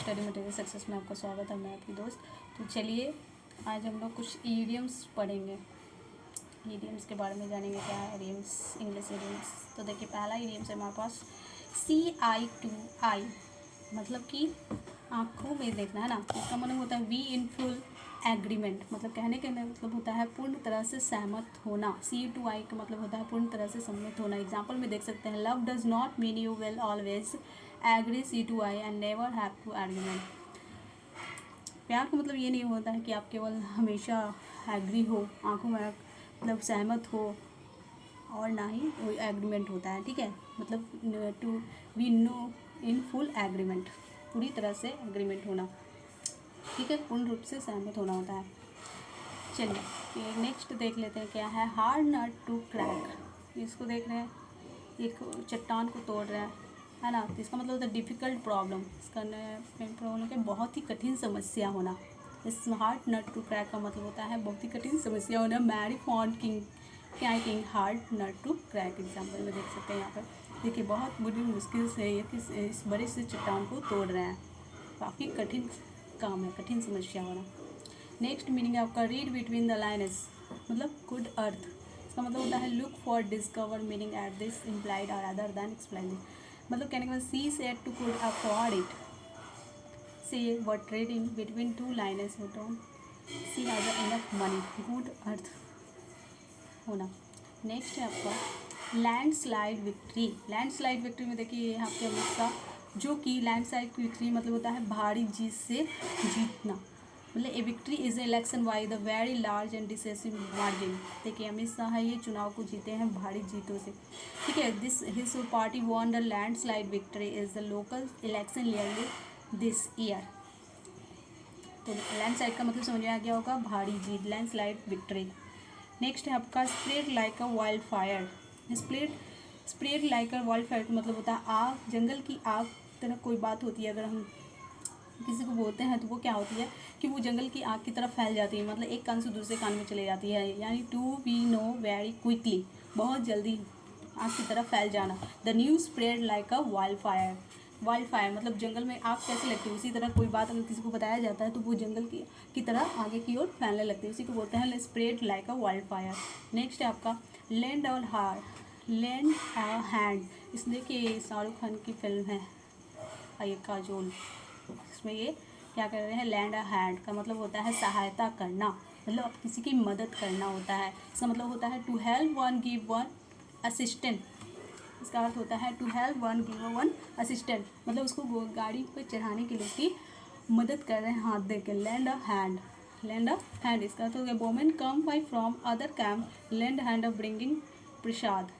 Study material success में आपका स्वागत है। मैं आपकी दोस्त। तो चलिए आज हम लोग कुछ ईडियम्स पढ़ेंगे, ईडियम्स के बारे में जानेंगे। क्या है ईडियम्स, इंग्लिश ईडियम्स। तो देखिए पहला ईडियम्स है हमारे पास सी आई टू आई, मतलब कि आँखों में देखना है ना। इसका मतलब होता है वी इन फुल एग्रीमेंट, मतलब कहने के मतलब होता है पूर्ण तरह से सहमत होना। सी टू आई का मतलब होता है पूर्ण तरह से सम्मत होना। एग्जाम्पल में देख सकते हैं, love does not mean you will always agree see to eye and never have to agreement. प्यार का मतलब ये नहीं होता है कि आप केवल हमेशा एग्री हो, आंखों में मतलब सहमत हो, और ना ही कोई एग्रीमेंट होता है। ठीक है, मतलब to we know in full agreement, पूरी तरह से एग्रीमेंट होना। ठीक है, पूर्ण रूप से सहमत होना होता है। चलिए नेक्स्ट देख लेते हैं क्या है हार्ड नट टू क्रैक। इसको देख रहे हैं, एक चट्टान को तोड़ रहा है ना। तो इसका मतलब होता है डिफ़िकल्ट प्रॉब्लम। इसका प्रॉब्लम के बहुत ही कठिन समस्या होना। इस हार्ड नट टू क्रैक का मतलब होता है बहुत ही कठिन समस्या होना। Mary found king cracking hard nut to crack. Example में देख सकते हैं यहाँ पर। देखिए बहुत बड़ी मुश्किल से ये कि इस बड़े से चट्टान को तोड़ रहे हैं। काफ़ी कठिन काम है, कठिन समस्या होना। नेक्स्ट मीनिंग है आपका रीड बिटवीन द लाइन्स, मतलब गुड अर्थ। इसका मतलब होता है look for discover meaning at this implied और अदर देन एक्सप्लेन। मतलब कहने के बाद she said to could afford it, say what reading between two lines होटोन सी हैज़ इनफ मनी। गुड अर्थ होना। नेक्स्ट है आपका लैंडस्लाइड विक्ट्री। लैंडस्लाइड विक्ट्री में देखिए यहाँ पे अमित शाह, जो कि लैंडस्लाइड विक्ट्री मतलब होता है भारी जीत से जीतना। मतलब ए victory is election by the very large and decisive margin. देखिए अमित शाह ये चुनाव को जीते हैं भारी जीतों से। ठीक है, this his party won the landslide victory is the local election yearly this year. तो लैंडस्लाइड का मतलब समझ में आ गया होगा, भारी जीत, लैंडस्लाइड विक्ट्री। नेक्स्ट है आपका spread like a wild fire. Spread like a wild fire का मतलब होता है आग, जंगल की आग तरह कोई बात होती है। अगर हम किसी को बोलते हैं तो वो क्या होती है कि वो जंगल की आग की तरफ फैल जाती है, मतलब एक कान से दूसरे कान में चले जाती है। यानी to we know very quickly, बहुत जल्दी आग की तरफ फैल जाना। The news spread like a wild fire. Wild fire मतलब जंगल में आग कैसे लगती है, उसी तरह कोई बात अगर किसी को बताया जाता है तो वो जंगल की तरह आगे की ओर फैलने लगती है। उसी को बोलते हैं spread like a wild fire. Next है आपका लैंड ऑल हार, लैंड अ हैंड। इस देखिए शाहरुख खान की फिल्म है ये काजोल, इसमें ये क्या कर रहे हैं, लैंड अ हैंड का मतलब होता है सहायता करना, मतलब आप किसी की मदद करना होता है। इसका मतलब होता है to help one give one assistant. इसका अर्थ होता है to help one give one assistant, मतलब उसको गाड़ी पर चढ़ाने के लिए उसकी मदद कर रहे हैं हाथ दे के। Lend a hand, lend a hand इसका अर्थ हो गया women come by from other camp lend hand of bringing prasad.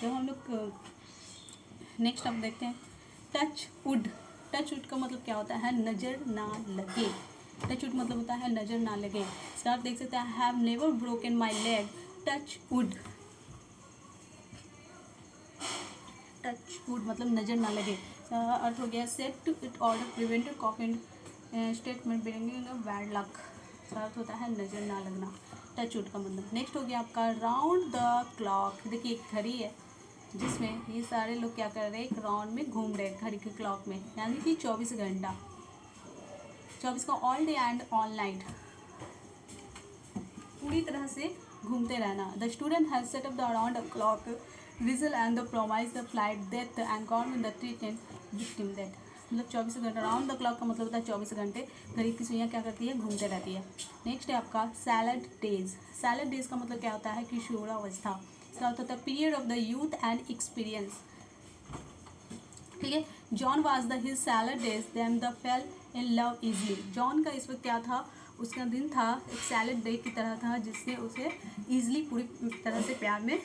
जब हम लोग नेक्स्ट आप देखते हैं टच वुड। टच वुड का मतलब क्या होता है, नज़र ना लगे। टच वुड मतलब होता है नज़र ना लगे। इसका आप देख सकते हैं have never broken my leg touch wood. Touch wood मतलब नज़र ना लगे। अर्थ हो गया set to it order prevented coffee statement bringing a bad luck. अर्थ होता है नज़र ना लगना, टच वुड का मतलब। नेक्स्ट हो गया आपका राउंड द क्लॉक। देखिए एक घड़ी है जिसमें ये सारे लोग क्या कर रहे हैं, एक राउंड में घूम रहे हैं घड़ी के क्लॉक में, यानी कि 24 घंटा, 24 का all day and all night, पूरी तरह से घूमते रहना। The student has set up the around the clock vigil and the promise the flight death and government the treatment victim death. मतलब 24 घंटा, राउंड द क्लॉक का मतलब होता है 24 घंटे घड़ी की सुइयाँ क्या करती है, घूमते रहती है। नेक्स्ट है आपका सैलड डेज। सैलड डेज का मतलब क्या होता है, किशोरावस्था। इसका अर्थ होता है period of the youth and experience. ठीक है, John was the his salad days then the fell in love easily. John का इस वक्त क्या था, उसका दिन था एक सैलड डे की तरह था जिसने उसे ईजिली पूरी तरह से प्यार में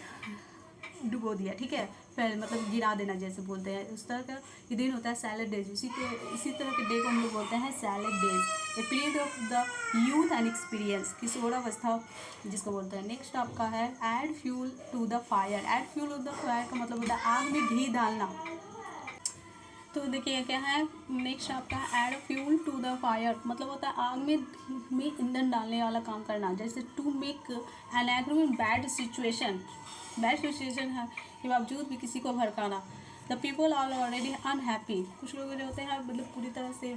डुबो दिया। ठीक है, फेल मतलब गिरा देना जैसे बोलते हैं, उस तरह का ये दिन होता है सैलड डेज। इसी तरह के डे को हम लोग बोलते हैं salad days. A period of the youth and experience, किशोरावस्था जिसको बोलते हैं। नेक्स्ट आपका है add fuel to the fire. Add fuel to the fire का मतलब होता है आग में घी डालना। तो देखिए क्या है, नेक्स्ट आपका add fuel to the fire मतलब होता है आग में ईंधन डालने वाला काम करना। जैसे to make an agreement bad situation है के बावजूद भी किसी को भड़काना। The people are already unhappy, कुछ लोग जो होते हैं मतलब पूरी तरह से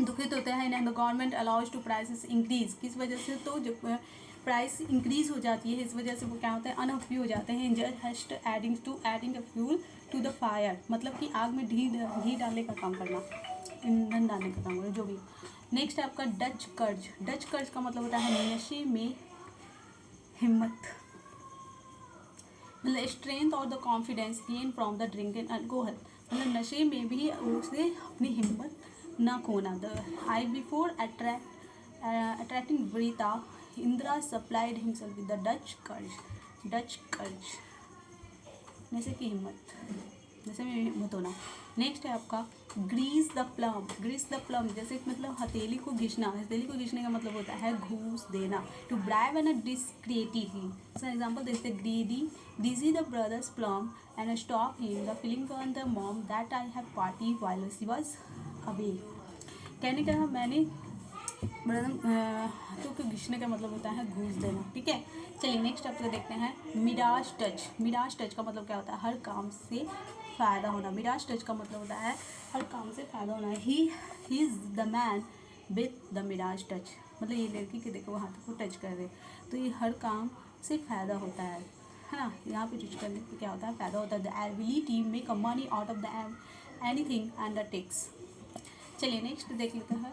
दुखित होते हैं। And the government allows to prices increase, किस वजह से, तो जब प्राइस इंक्रीज हो जाती है इस वजह से वो क्या होते हैं, अनहैप्पी हो जाते हैं। Just adding a fuel to the fire, मतलब कि आग में घी डालने का काम करना, ईंधन डालने का काम करना, जो भी। नेक्स्ट है आपका डच कर्ज। डच कर्ज का मतलब होता है नशे में हिम्मत, मतलब स्ट्रेंथ और the confidence gain from the drinking alcohol, मतलब नशे में भी उसे अपनी हिम्मत ना खोना। द आई बिफोर अट्रैक्टिंग वृता इंदिरा supplied himself with the Dutch courage. Dutch courage नशे की हिम्मत, नशे में हिम्मत होना। नेक्स्ट है आपका grease the plum. Grease the plum जैसे मतलब हथेली को घिसना, हथेली को घिसने का मतलब होता है घूस देना। To bribe and discreetly, for example देखते greasy the brother's palm and stop him the feeling on the mom that I have party while she was away. कहने का मैंने हाथों को घिसने का मतलब होता है घूस देना, ठीक है। चलिए नेक्स्ट आपको देखते हैं मिडाज टच। मिडाज टच का मतलब क्या होता है, हर काम से फ़ायदा होना। मिडाज टच का मतलब होता है हर काम से फ़ायदा होना। He is the man with the मिडाज touch, मतलब ये लड़की के देखो हाथों को टच कर रहे, तो ये हर काम से फ़ायदा होता है ना। यहाँ पे टच करने पे क्या होता है, फ़ायदा होता है। The ability make a money out of the anything undertakes. चलिए नेक्स्ट देख लेते हैं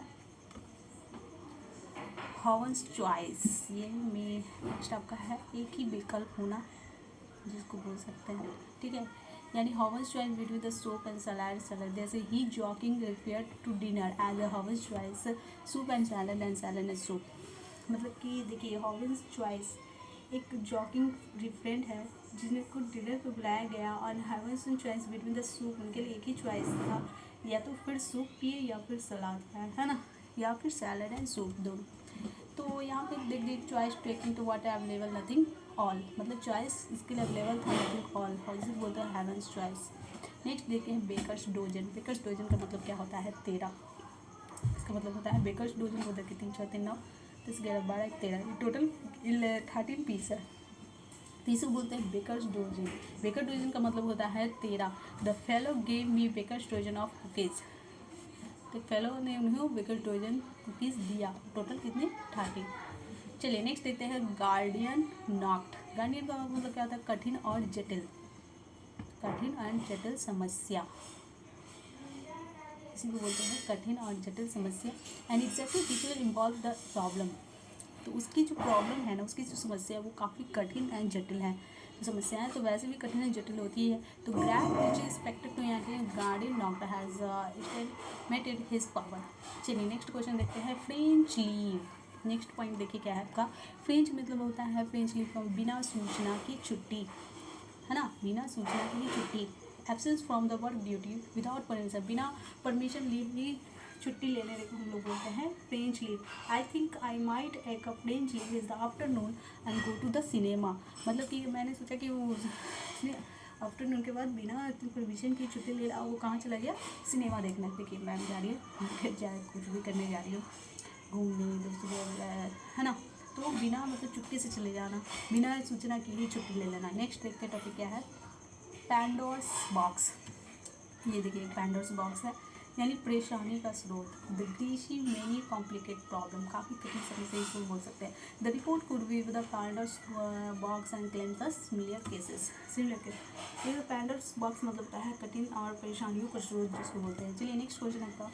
हॉवन्स चॉइस। ये में नेक्स्ट आपका है एक ही विकल्प होना, जिसको बोल सकते हैं, ठीक है। यानी Hobson's choice between the soup and salad. सलाद जैसे ही joking refer to dinner as a Hobson's choice soup and salad and soup. मतलब कि देखिए हॉवन्स चॉइस एक जॉकिंग रिफरेंट है जिसने को डिनर पर बुलाया गया, और Hobson's choice between the soup, उनके लिए एक ही चॉइस था, या तो फिर सूप पिए या फिर सलाद खाए, है ना, या फिर सैलड एंड सूप दोनों। तो यहाँ पे देख the choice taking to what available nothing all, मतलब चॉइस इसके लिए अवेलेबल था नथिंग ऑल, और इसे बोलते हैं हेवंस चॉइस। नेक्स्ट देखते हैं बेकर्स डोजन। बेकर्स डोजन का मतलब क्या होता है, 13। इसका मतलब होता है बेकर्स डोजन होता है कि 3 4 3 9 10 11 12 13, ये टोटल 13 पीस है, तो इसे बोलते हैं बेकर्स डोजन। बेकर डोजन का मतलब होता है 13। The fellow gave me bakers dozen of cookies, तो फेलो ने उन्हें बेकर्स डोजन कुकीज़ दिया, टोटल कितने 30। चलिए नेक्स्ट देखते हैं गार्डियन नॉक्ड। गार्डियन का मतलब क्या होता है, कठिन और जटिल, कठिन और जटिल समस्या, इसी को बोलते हैं कठिन और जटिल समस्या। And exactly people involve the problem, तो उसकी जो प्रॉब्लम है ना, उसकी जो समस्या है वो काफ़ी कठिन एंड जटिल है। तो समस्याएं तो वैसे भी कठिन एंड जटिल होती है। तो grab which is expected to यहाँ के guardian knocked has estimated his power. चलिए नेक्स्ट क्वेश्चन देखते हैं फ्रेंच लीव। नेक्स्ट पॉइंट देखिए क्या है आपका, फ्रेंच मतलब होता है फ्रेंच लीव का बिना सूचना की छुट्टी, है ना, बिना सूचना की छुट्टी। Absence from the work duty without permission, बिना परमिशन लीव की छुट्टी लेने को हम लोग बोलते हैं French leave. I think I might एक French leave is the afternoon and go to the cinema, मतलब कि मैंने सोचा कि वो आफ्टरनून के बाद बिना परमिशन की छुट्टी ले रहा, वो कहाँ चला गया, सिनेमा देखना। देखिए मैम जा रही है जा कुछ भी करने जा रही हो, घूमने दोस्तों के, है ना, तो बिना मतलब छुट्टी से चले जाना, बिना सूचना की ही छुट्टी ले लेना। नेक्स्ट देखते टॉपिक क्या है, पैंडोर्स बॉक्स। ये देखिए पैंडोर्स बॉक्स है, यानी परेशानी का स्रोत। The dishy many complicate problem, काफ़ी कठिन समस्या इसको बोल सकते हैं। The report could be with the Pandora's box and claim the similar cases. Similar case, ये पैंडोर्स बॉक्स मतलब होता है कठिन और परेशानियों का स्रोत जिसको बोलते हैं। चलिए नेक्स्ट क्वेश्चन आपका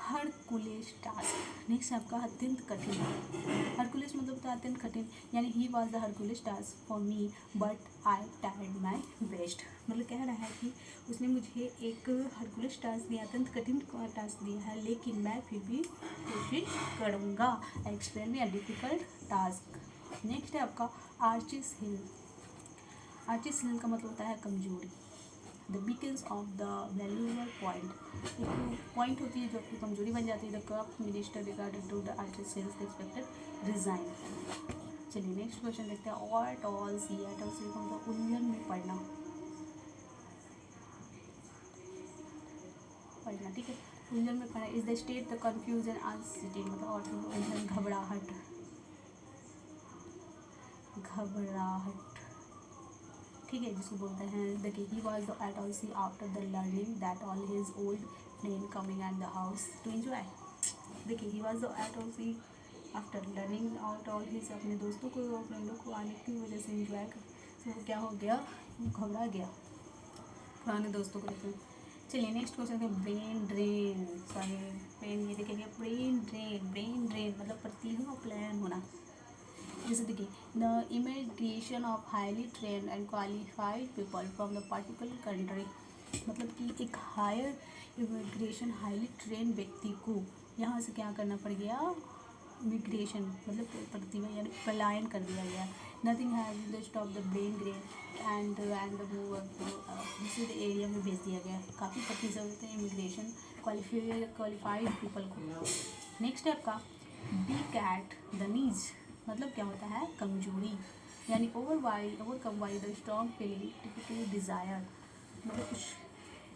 हरकुलेस टास्क। नेक्स्ट आपका अत्यंत कठिन। हरकुलेस मतलब होता है अत्यंत कठिन, यानी he was the Hercules task for me but I tried my best, मतलब कह रहा है कि उसने मुझे एक हरकुलेस टास्क दिया, अत्यंत कठिन टास्क दिया है, लेकिन मैं फिर भी कोशिश करूँगा। Explain me a difficult task. Next है आपका आर्चिस हिल। आर्चिस हिल का मतलब होता है कमजोरी। The weakness of the valuable point, एक पॉइंट होती है जो आपकी कमजोरी बन जाती है। The cup minister regarded to the artist sales expected resign. चलिए नेक्स्ट क्वेश्चन देखते हैं at all sea at all sea मतलब उलझन में पढ़ना, ठीक है, उलझन में पढ़ना। Is the state the confusion uncertainty, मतलब और उलझन घबराहट, घबराहट ठीक है, जिसको बोलते हैं देखिए he was the at all sea after the learning that all his old friend coming at the house to enjoy. देखिए he was the at all sea after learning out all his, अपने दोस्तों को और फ्रेंडों को आने की वजह से इंजॉय कर, तो क्या हो गया, घबरा गया पुराने दोस्तों को देखते। चलिए नेक्स्ट क्वेश्चन है ब्रेन ड्रेन, सॉरी ब्रेन, ये देखिए ब्रेन ड्रेन, ब्रेन ड्रेन मतलब प्रतिभा प्लान होना। जैसे देखिए the immigration of highly trend and qualified people from the particular country, मतलब कि एक हायर इमिग्रेशन हाईली ट्रेंड व्यक्ति को यहाँ से क्या करना पड़ गया, इमिग्रेशन मतलब प्रतिभा यानी पलायन कर दिया गया। Nothing has the stop the brain grain and move दूसरे एरिया में भेज दिया गया। काफ़ी प्रतिशत होते हैं इमिग्रेशन क्वालिफाइड पीपल को। नेक्स्ट है आपका बी कैट द नीज, मतलब क्या होता है, कमजोरी यानी overcome by the strong feeling typically desire, मतलब कुछ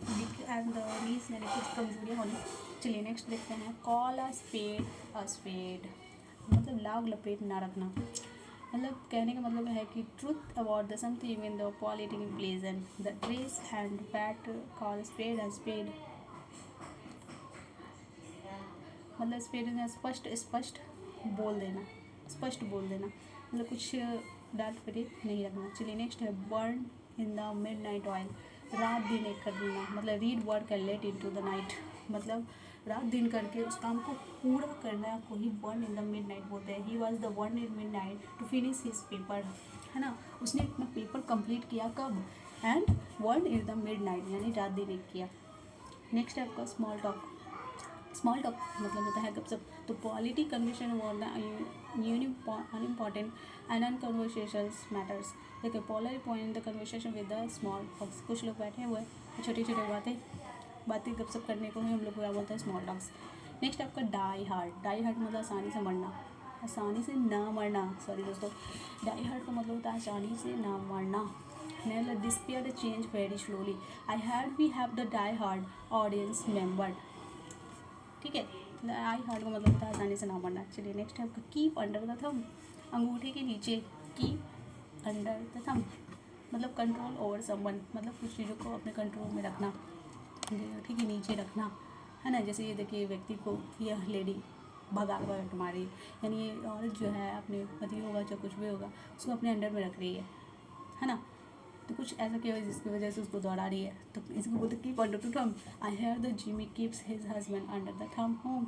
वीक एंड द नीज यानी कुछ कमजोरियाँ होनी। चलिए नेक्स्ट देखते हैं कॉल अ स्पेड, मतलब लाग लपेट ना रखना, मतलब कहने का मतलब है कि truth about the something in the political pledge and the trace and fat call spade a spade, मतलब स्पेड स्पष्ट बोल देना, स्पष्ट बोल देना, मतलब कुछ डांट परेट नहीं रखना। चलिए नेक्स्ट है burn in the mid night oil, रात दिन एक कर देना, मतलब read work and late into the night, मतलब रात दिन करके उस काम को पूरा करना को he burn in the mid night बोलते हैं। He was the one in mid night to finish his paper, है ना, उसने अपना पेपर कंप्लीट किया कब, and burn in the mid night यानी रात दिन एक किया। नेक्स्ट है आपका स्मॉल टॉक मतलब होता है गपशप, तो polite conversation about the unimportant and unconversations matters, देखिए polar point the conversation with the small talks, कुछ लोग बैठे हुए छोटी छोटी बातें गपशप करने को ही हम लोग क्या बोलते हैं, स्मॉल टॉक्स। नेक्स्ट आपका डाई हार्ट मतलब आसानी से मरना, आसानी से ना मरना, सॉरी दोस्तों, डाई हार्ट का मतलब होता है आसानी से ना मरना। Never despair the change very slowly. I heard we have the die hard audience member, ठीक है, आई हार्ट का मतलब होता है आसानी से ना मरना। चलिए नेक्स्ट है आपका कीप अंडर द थंब, अंगूठे के नीचे, कीप अंडर द थंब मतलब कंट्रोल ओवर समवन, मतलब कुछ चीज़ों को अपने कंट्रोल में रखना, अंगूठे के नीचे रखना, है ना। जैसे ये देखिए व्यक्ति को यह लेडी भगा कर मारी, यानी ये औरत जो है अपने पति होगा चाहे कुछ भी होगा उसको अपने अंडर में रख रही है ना, तो कुछ ऐसा क्या है जिसकी वजह से उसको दौड़ा रही है, तो इसको बोलते keep under to thumb. I hear the Jimmy keeps his husband under the thumb home,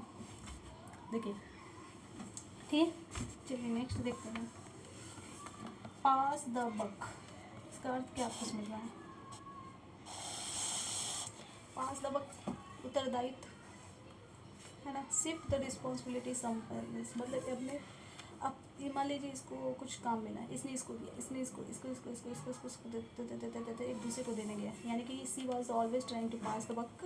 देखिए ठीक है। चलिए नेक्स्ट देखते हैं पास द बक, इसका अर्थ क्या आपको समझ रहा है, पास द बक उत्तरदायित्व, है ना, सिर्फ द रिस्पॉन्सिबिलिटी सम, मतलब अपने अब ये मान लीजिए इसको कुछ काम मिला है, इसने इसको दिया, इसने इसको एक दूसरे को देने गया, यानी कि she was always trying to pass the buck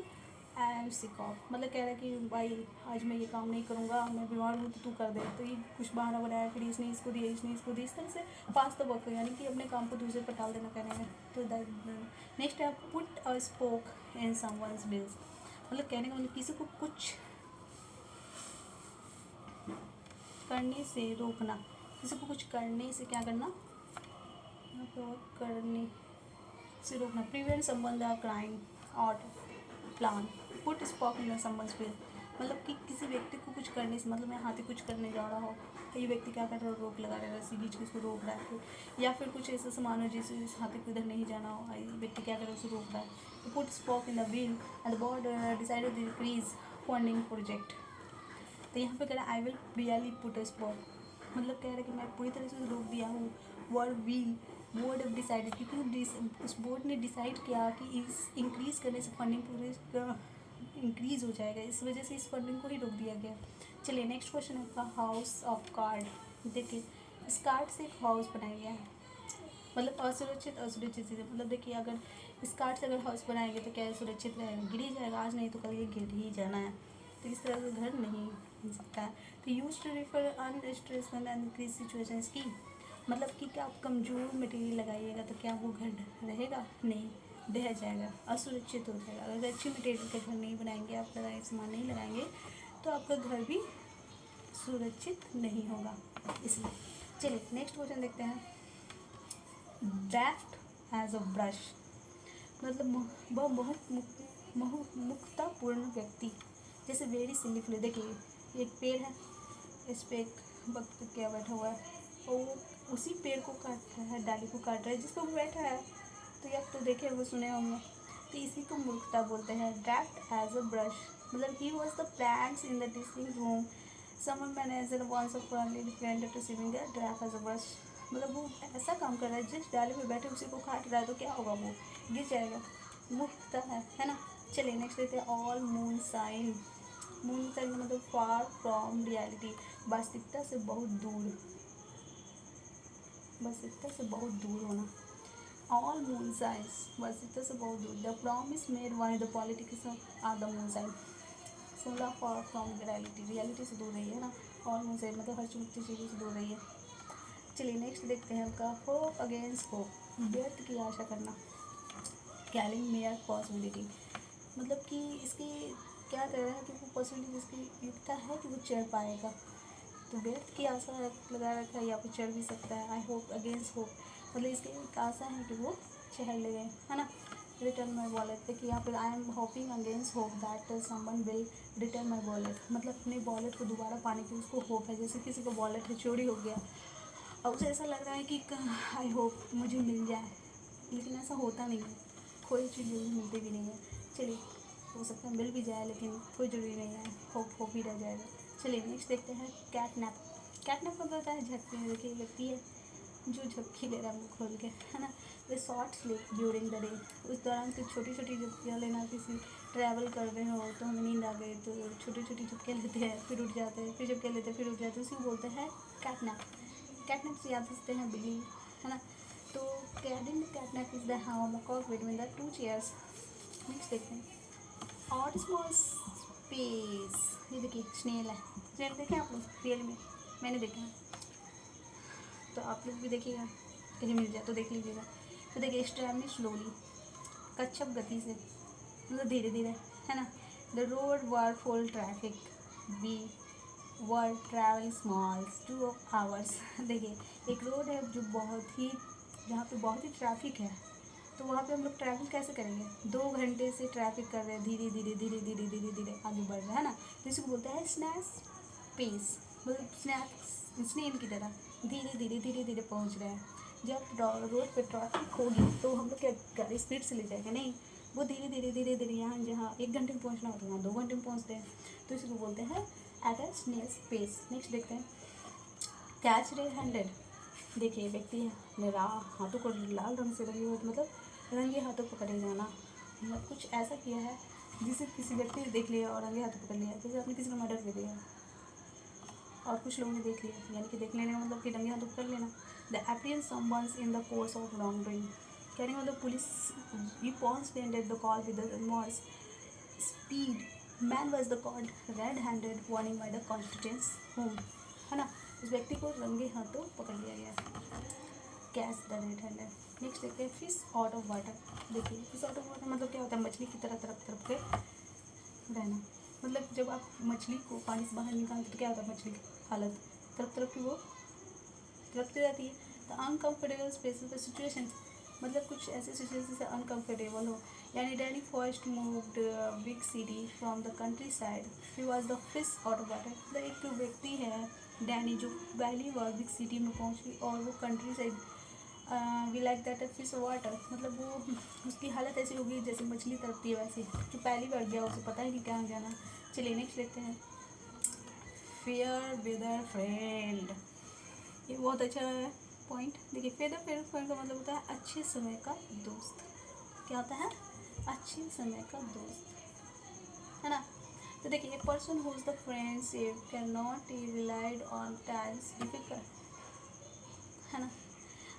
and sick off, मतलब कह रहा है कि भाई आज मैं ये काम नहीं करूँगा, मैं बीमार हूँ तो तू कर दे, तो ये कुछ बहाना बनाया, फिर इसने इसको दिया, इसने इसको दिया, इस तरह से पास द बक यानी कि अपने काम को दूसरे पर टाल देना कहने में। तो नेक्स्ट है put a spoke in someone's wheels, मतलब कहने का मतलब किसी को कुछ करने से रोकना, किसी को कुछ करने से क्या करना, करने से रोकना। प्रिवेंट संबंध क्राइम और plan, put spoke in someone's wheel, मतलब कि किसी व्यक्ति को कुछ करने से, मतलब मैं हाथी कुछ करने जा रहा हो तो ये व्यक्ति क्या कर रहा है, रोक लगा रहा है, इसी बीच में उसको रोक रहा है, या फिर कुछ ऐसा सामान हो जिससे इस हाथी को इधर नहीं जाना हो, ये व्यक्ति क्या कर रहा है, उसे रोक रहा है, तो put spoke in the wheel and the board decided to increase funding project. तो यहाँ पे कह रहा है I will really put a spot, मतलब कह रहा है कि मैं पूरी तरह से रोक दिया हूँ। वर्ड व्हील बोर्ड डिसाइडेड, क्योंकि उस बोर्ड ने डिसाइड किया कि इस इंक्रीज़ करने से फंडिंग पूरे इंक्रीज़ हो जाएगा, इस वजह से इस फंडिंग को ही रोक दिया गया। चलिए नेक्स्ट क्वेश्चन है आपका हाउस ऑफ कार्ड, देखिए इस कार्ड से एक हाउस बनाया गया है, मतलब असुरक्षित चीज़ें, मतलब देखिए अगर इस कार्ड से अगर हाउस बनाएंगे तो क्या सुरक्षित रहेगा, गिर ही जाएगा, आज नहीं तो कल ये गिर ही जाना है, तो इस तरह से घर नहीं मिल सकता है। तो use to refer unstressful and crease situations की, मतलब कि क्या आप कमज़ोर मटेरियल लगाइएगा तो क्या वो घर रहेगा, नहीं, ढह जाएगा, असुरक्षित हो जाएगा। अगर अच्छी मटेरियल का घर नहीं बनाएंगे, आप लगाए सामान नहीं लगाएंगे तो आपका घर भी सुरक्षित नहीं होगा, इसलिए। चलिए नेक्स्ट क्वेश्चन देखते हैं ड्राफ्ट एज अ ब्रश, मतलब वह बहुत मुक्तापूर्ण व्यक्ति, जैसे वेरी सिली फ्लो। देखिए एक पेड़ है, इस पे एक वक्त क्या बैठा हुआ है, और वो उसी पेड़ को काट रहा है, डाली को काट रहा है जिसको वो बैठा है। तो ये तो देखे होंगे, सुने होंगे। तो इसी को मूर्खता बोलते हैं। ड्रैफ्ट एज अ ब्रश, मतलब he was the plants in the teaching room, some manager once a fairly different to seeing the draft as a brush, मतलब वो ऐसा काम कर रहा है, जिस डाली पे बैठे उसी को काट रहा है, तो क्या होगा, वो गिर जाएगा। मूर्खता है ना। चलिए नेक्स्ट लेते हैं all moon sign. Moon sign मतलब फार फ्रॉम रियलिटी, वास्तविकता से बहुत दूर, वास्तविकता से बहुत दूर होना। ऑल मून साइंस, वास्तविकता से बहुत दूर। The promise made by the politics are the moon sign, सोलह फॉर फ्रॉम रियलिटी, रियलिटी से दूर रही है ना। ऑल मून साइन मतलब हर चुनौती चीज़ों से दूर रही है। चलिए नेक्स्ट देखते हैं आपका होप अगेंस्ट होप, व्यर्थ की आशा करना। कैलिंग मेयर पॉसिबिलिटी, मतलब कि इसकी क्या कह रहा है कि वो पॉसिबिलिटी जिसकी युक्ता है कि वो चढ़ पाएगा, तो व्यर्थ की आशा लगा रखा है, या फिर चढ़ भी सकता है। आई होप अगेंस्ट होप, मतलब इसकी एक आशा है कि वो चढ़ ले गए, है ना। रिटर्न माई वॉलेट, देखिए यहाँ पर I am hoping against hope that someone will return my wallet, मतलब अपने वॉलेट को दोबारा पाने की उसको होप है। जैसे किसी को वॉलेट है चोरी हो गया, और उसे ऐसा लग रहा है कि आई होप मुझे मिल जाए, लेकिन ऐसा होता नहीं है, कोई चीज़ जल्दी मिलती भी नहीं है। चलिए हो सकता है मिल भी जाए, लेकिन कोई ज़रूरी नहीं है, होप ही रह जाएगा। चलिए नेक्स्ट देखते हैं कैटनैप। कैटनैप मतलब होता है झपकी, देखिए व्यक्ति है जो झपकी ले रहा है मुँह खोल के, है ना। वे short sleep during the day, उस दौरान कुछ छोटी छोटी झपकियाँ लेना, किसी ट्रैवल कर रहे हो तो हमें नींद आ गई तो छोटी छोटी झपकियाँ लेते हैं, फिर उठ जाते हैं, फिर झपकियाँ लेते हैं, फिर उठ जाते हैं, उसी को बोलते हैं कैटनैप। कैटनैप से याद रखते हैं बिल्ली, है ना। तो कैडिंग catnap is the hammock between the two chairs. Next देखते हैं और स्मॉल स्पेस, ये देखिए स्नेल है। स्नेल देखें आप लोग रियल में, मैंने देखा है, तो आप लोग भी देखिएगा, कहीं मिल जाए तो देख लीजिएगा। तो देखिए स्ट्रैवलिंग स्लोली, कच्छप गति से, मतलब धीरे धीरे, है ना। The road were full traffic, we were travel small 2 hours। देखिए एक रोड है जो बहुत ही, जहाँ पे बहुत ही ट्रैफिक है, तो वहाँ पे हम लोग ट्रैवल कैसे करेंगे, 2 घंटे से ट्रैफिक कर रहे हैं, धीरे धीरे धीरे धीरे धीरे धीरे आगे बढ़ रहे हैं ना। तो इसको बोलते हैं स्नैक्स पेस, मतलब स्नैक्स स्नेल की तरह धीरे धीरे धीरे धीरे पहुँच रहे हैं। जब रोड पे ट्रैफिक होगी तो हम लोग क्या गाड़ी स्पीड से ले जाएंगे, नहीं, वो धीरे धीरे धीरे धीरे यहाँ जहाँ 1 घंटे में पहुँचना होता है वहाँ 2 घंटे में पहुँचते हैं, तो इसको बोलते हैं at a snail's pace. Next देखते हैं कैच रेड हैंडेड। देखिए व्यक्ति है, मेरा हाथों को लाल रंग से रंगे हुए, मतलब रंगे हाथों पकड़े जाना, मतलब कुछ ऐसा किया है जिसे किसी व्यक्ति ने देख लिया और रंगे हाथों पकड़ लिया, जैसे आपने किसी का मर्डर कर दिया और कुछ लोगों ने देख लिया, यानी कि देख लेने का मतलब कि रंगे हाथों पकड़ लेना। The appearance someone's in the course of wrong doing, कहने का मतलब police you pounce the call with the morse speed, man was the called red handed warning by the constituents home, है ना। उस व्यक्ति को रंगे हाथों पकड़ लिया गया, catch the red handed. Next देखते हैं फिश आउट ऑफ वाटर। देखिए फिश आउट ऑफ वाटर मतलब क्या होता है, मछली की तरह तरफ तरफ के रहना, मतलब जब आप मछली को पानी से बाहर निकालते तो क्या होता है, मछली की हालत तरफ तरफ की वो तरफती रहती है। तो अनकम्फर्टेबल स्पेसिस सिचुएशन, मतलब कुछ ऐसे सिचुएशन से अनकम्फर्टेबल हो, यानी Danny first moved big city from the country side, he was the fish out of water. मतलब एक तो व्यक्ति है डैनी जो पहली बार बिग सिटी में पहुंची और वो country side, we like that fish water, मतलब वो उसकी हालत ऐसी होगी जैसे मछली तड़पती है वैसे, जो पहली बार गया उसे पता ही नहीं कहाँ जाना। चलिए नेक्स्ट देखते हैं फेयर वेदर फ्रेंड, ये बहुत अच्छा है पॉइंट। देखिए फेयर फ्रेंड का मतलब होता है अच्छे समय का दोस्त, क्या होता है, अच्छे समय का दोस्त, है ना। तो देखिए a person who is the friendship can not relied on times difficult, है ना।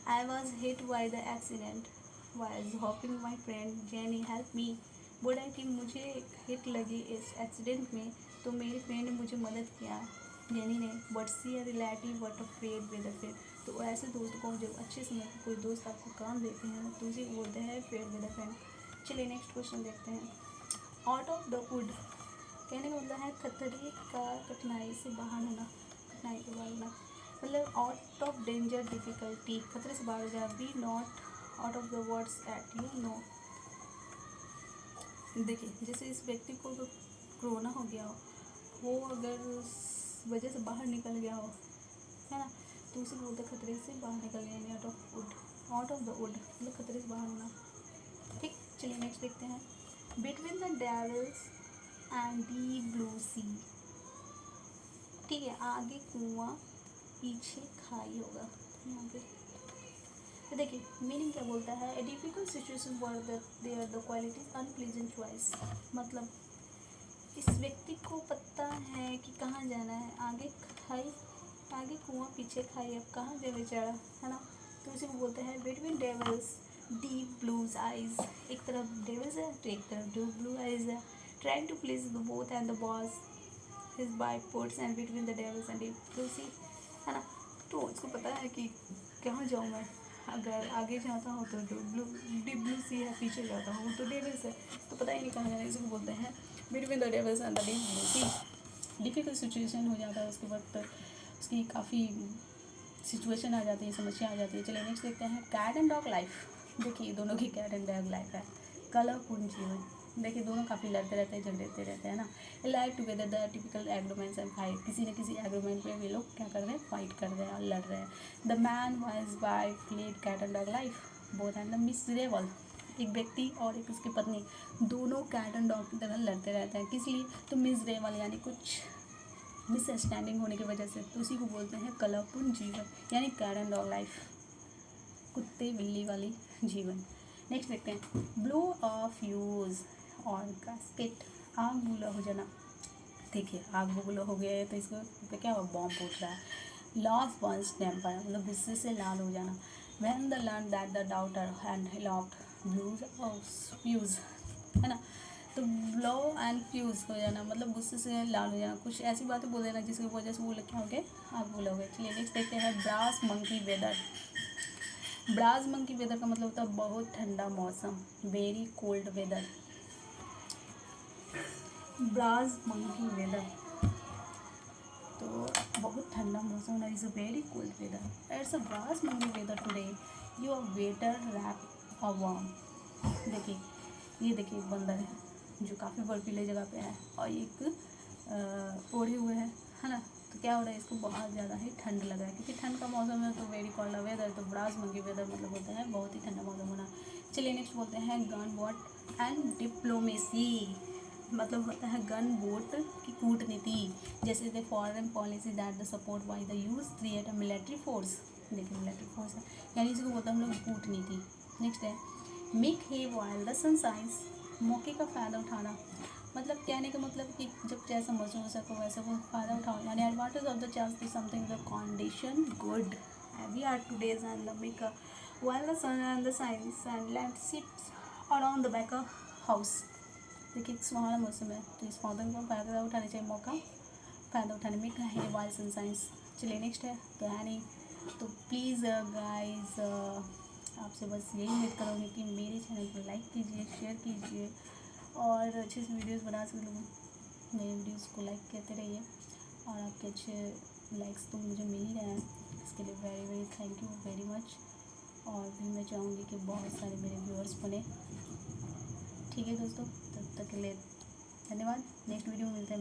I was hit by the accident. Was hoping my friend Jenny help me. बोला कि मुझे हिट लगी इस एक्सीडेंट में, तो मेरी फ्रेंड ने मुझे मदद किया, जेनी ने। But she a relative but a friend with a friend, तो ऐसे दोस्त को जब अच्छे समय पर कोई दोस्त आपको काम देते हैं तो उसे बोलते हैं फ्रेड विद अ फ्रेंड। चलिए नेक्स्ट क्वेश्चन देखते हैं आउट ऑफ द वुड, कहने का मतलब है खतरे का, कठिनाई से बाहर होना, कठिनाई के बाहर होना, मतलब आउट ऑफ डेंजर डिफिकल्टी, खतरे से बाहर हो जाए। Be not out of the words at you know. देखिए जैसे इस व्यक्ति को अगर कोरोना हो गया हो, वो अगर उस वजह से बाहर निकल गया हो, है ना, तो उसे बोलते खतरे से बाहर निकल गए, out of would, out of the wood मतलब खतरे से बाहर होना। ठीक, चलिए नेक्स्ट देखते हैं। Between the devils and deep blue sea. ठीक है, आगे कुआं पीछे खाई होगा यहाँ पे। तो देखिए मीनिंग क्या बोलता है, a difficult situation where there the qualities unpleasant choice. मतलब इस व्यक्ति को पता है कि कहाँ जाना है, आगे खाई, आगे कुआं पीछे खाई, अब कहाँ जाए बेचारा, है ना। तो इसी को बोलते हैं between devils deep blues eyes. एक तरफ डेविल्स है तो एक तरफ डीप ब्लू आइज है। Trying to please the both and the boss his by puts and between the devils and deep blue sea, है ना। तो उसको पता है कि कहाँ जाऊँ मैं, अगर आगे जाता हूँ तो डीप ब्लू सी है, पीछे जाता हूँ तो डेविल्स है, तो पता ही नहीं कहाँ जाना है। इसको बोलते हैं between the devils and the deep blue sea. Difficult situation हो जाता है उसके वक्त, उसकी काफ़ी सिचुएशन आ जाती है, समस्या आ जाती है। चलिए नेक्स्ट देखते हैं कैट एंड डॉग लाइफ। देखिए दोनों की कैट एंड डॉग लाइफ है, कलरफुल जीवन। देखिए दोनों काफ़ी लड़ते रहते हैं, झगड़ते रहते हैं ना। Life together the typical agreements and fight. किसी न किसी एग्रीमेंट पे वे लोग क्या कर रहे हैं, फाइट कर रहे हैं और लड़ रहे हैं। The man wise wife lead cat and dog life both and the miserable. एक व्यक्ति और एक उसकी पत्नी दोनों कैट एंड डॉग की तरह लड़ते रहते हैं। किस लिए, तो मिसरेबल यानी कुछ मिसअंडरस्टैंडिंग होने की वजह से। तो उसी को बोलते हैं कलरफुल जीवन, यानी कैट एंड डॉग लाइफ, कुत्ते बिल्ली वाली जीवन। नेक्स्ट देखते हैं ब्लो ऑफ यूज और कास्केट। आग बूला हो जाना। देखिए आग बबूला हो गया है तो इसको पे क्या हुआ, बॉम्ब फूट रहा है। लॉस वंस टेम्पर मतलब गुस्से से लाल हो जाना। When the learn that the daughter and loft blues of fuse, है ना। तो ब्लो एंड फ्यूज हो जाना मतलब गुस्से से लाल हो जाना, कुछ ऐसी बातें बोल देना जिसकी वजह से वो लोग क्या हो गए, आग बबूला हो गए। चलिए नेक्स्ट देखते हैं brass monkey weather. Brass monkey weather का मतलब होता है बहुत ठंडा मौसम, very cold weather. Brass monkey weather तो बहुत ठंडा मौसम है, is a very cold weather. It's a brass monkey weather today, you are better wrap a warm. देखिए ये देखिए एक बंदर है जो काफ़ी बर्फीले जगह पे है और एक ओढ़े हुए है ना। तो क्या हो रहा है, इसको बहुत ज़्यादा ही ठंड लग रहा है क्योंकि ठंड का मौसम है, तो वेरी कोल्ड वेदर। तो ब्रास मंकी वेदर मतलब होता है बहुत ही ठंडा मौसम होना। चलिए नेक्स्ट बोलते हैं गन वॉट एंड डिप्लोमेसी। मतलब होता है गन वोट की कूटनीति, जैसे the foreign policy that the support by the use create a military force. देखिए मिलिट्री फोर्स है, यानी इसको बोलते हैं हम लोग कूटनीति। नेक्स्ट है make hay while the sun shines. मौके का फ़ायदा उठाना, मतलब कहने का मतलब कि जब जैसा मौसम हो सको वैसा वो फ़ायदा उठाओ, यानी advantage of the chance to something the condition good we are today's and the make while the sun and the science and landships around the back house. देखिए सुहाना मौसम है तो इस मौसम का फ़ायदा उठाना चाहिए, मौका फ़ायदा उठाने में क्या है वाइल सन साइंस। चलिए नेक्स्ट है कहानी। तो प्लीज़ गाइस आपसे बस यही उम्मीद करूँगी कि मेरे चैनल को लाइक कीजिए, शेयर कीजिए और अच्छे से वीडियोस बना सके लोग मेरे वीडियोस को लाइक करते रहिए। और आपके अच्छे लाइक्स तो मुझे मिल ही रहे हैं, इसके लिए very very thank you very much. और भी मैं चाहूँगी कि बहुत सारे मेरे व्यूअर्स बने। ठीक है दोस्तों, तब तक के लिए धन्यवाद। नेक्स्ट वीडियो में मिलते हैं।